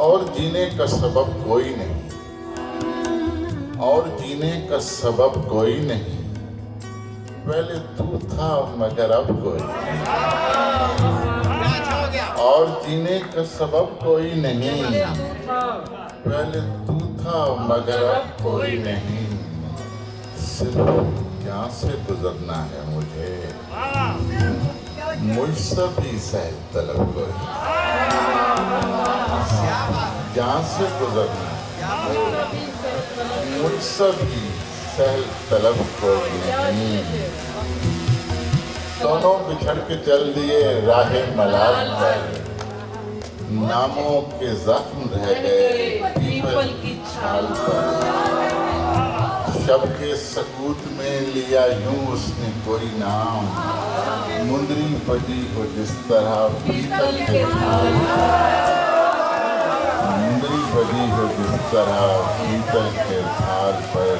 और जीने का सबब कोई नहीं, और जीने का सबब कोई नहीं, पहले तू था मगर अब कोई नहीं। और जीने का सबब कोई नहीं, पहले तू था मगर अब कोई नहीं। सिर्फ क्या से गुजरना है मुझे, मुझसे भी सहज तलब कोई, जहाँ से गुजरना मुझसे भी सहज तलब कोई नहीं। दोनों बिछड़ के चल दिए राहे मलाल पर, नामों के जख्म रह गए पीपल की छाल पर। शब के सकूत में लिया यूं उसने कोई नाम, मुंदरी बजी हो जिस तरह पीतल के थाल पर, मुंदरी बजी हो जिस तरह पीतल के थाल पर।